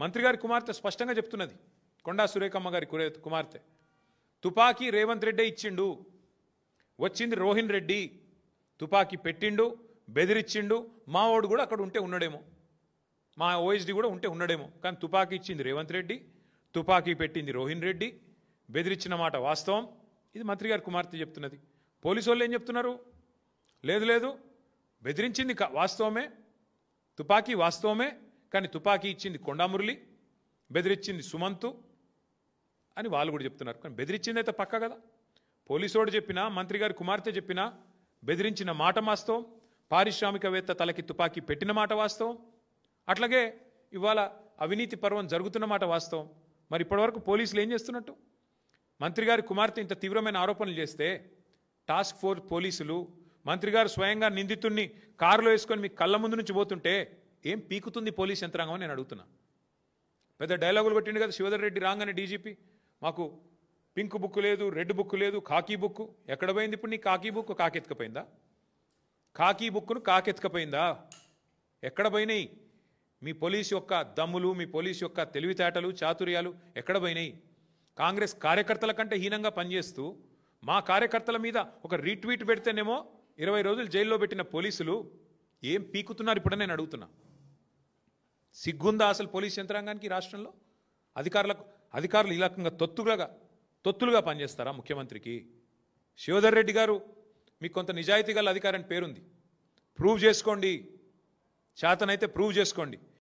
మంత్రి గారి కుమార్తె స్పష్టంగా చెప్తున్నది, కొండా సురేఖమ్మ గారి కుమార్తె, తుపాకీ రేవంత్ రెడ్డి ఇచ్చిండు, వచ్చింది రోహిన్ రెడ్డి, తుపాకీ పెట్టిండు, బెదిరించిండు, మావోడు కూడా అక్కడ ఉంటే ఉన్నాడేమో, మా ఓఎస్డి కూడా ఉంటే ఉన్నాడేమో, కానీ తుపాకీ ఇచ్చింది రేవంత్ రెడ్డి, తుపాకీ పెట్టింది రోహిన్ రెడ్డి, బెదిరించిన మాట వాస్తవం. ఇది మంత్రి గారి కుమార్తె చెప్తున్నది. పోలీసు వాళ్ళు ఏం చెప్తున్నారు? లేదు లేదు, బెదిరించింది వాస్తవమే, తుపాకీ వాస్తవమే, కానీ తుపాకీ ఇచ్చింది కొండామురళి, బెదిరించింది సుమంతు అని వాళ్ళు కూడా చెప్తున్నారు. కానీ బెదిరించింది అయితే పక్క కదా. పోలీసోడు చెప్పినా, మంత్రి గారి కుమార్తె చెప్పినా బెదిరించిన మాట వాస్తవం, పారిశ్రామికవేత్త తలకి తుపాకీ పెట్టిన మాట వాస్తవం, అట్లాగే ఇవాళ అవినీతి పర్వం జరుగుతున్న మాట వాస్తవం. మరి ఇప్పటివరకు పోలీసులు ఏం చేస్తున్నట్టు? మంత్రి గారి కుమార్తె ఇంత తీవ్రమైన ఆరోపణలు చేస్తే టాస్క్ ఫోర్స్ పోలీసులు, మంత్రి గారు స్వయంగా నిందితుడిని కారులో వేసుకొని మీ కళ్ళ ముందు నుంచి పోతుంటే ఏం పీకుతుంది పోలీస్ యంత్రాంగం అని నేను అడుగుతున్నా. పెద్ద డైలాగులు కొట్టిండు కదా శివధర్ రెడ్డి రాగానే డీజీపీ, మాకు పింక్ బుక్ లేదు, రెడ్ బుక్ లేదు, కాకీ బుక్. ఎక్కడ పోయింది ఇప్పుడు నీ కాకీ బుక్? కాకెత్తుకపోయిందా? కాకీ బుక్ను కాకెత్తుకపోయిందా? ఎక్కడ పోయినాయి మీ పోలీసు యొక్క దమ్ములు, మీ పోలీసు యొక్క తెలివితేటలు, చాతుర్యాలు ఎక్కడ పోయినాయి? కాంగ్రెస్ కార్యకర్తల కంటే హీనంగా పనిచేస్తూ మా కార్యకర్తల మీద ఒక రీట్వీట్ పెడితేనేమో 20 రోజులు జైల్లో పెట్టిన పోలీసులు ఏం పీకుతున్నారు ఇప్పుడు నేను అడుగుతున్నా. సిగ్గుందా అసలు పోలీస్ యంత్రాంగానికి? రాష్ట్రంలో అధికారులు ఈ రకంగా తొత్తులుగా పనిచేస్తారా ముఖ్యమంత్రికి? శివధర్ రెడ్డి గారు, మీకు కొంత నిజాయితీ గల అధికారాన్ని పేరుంది, ప్రూవ్ చేసుకోండి, చేతనైతే ప్రూవ్ చేసుకోండి.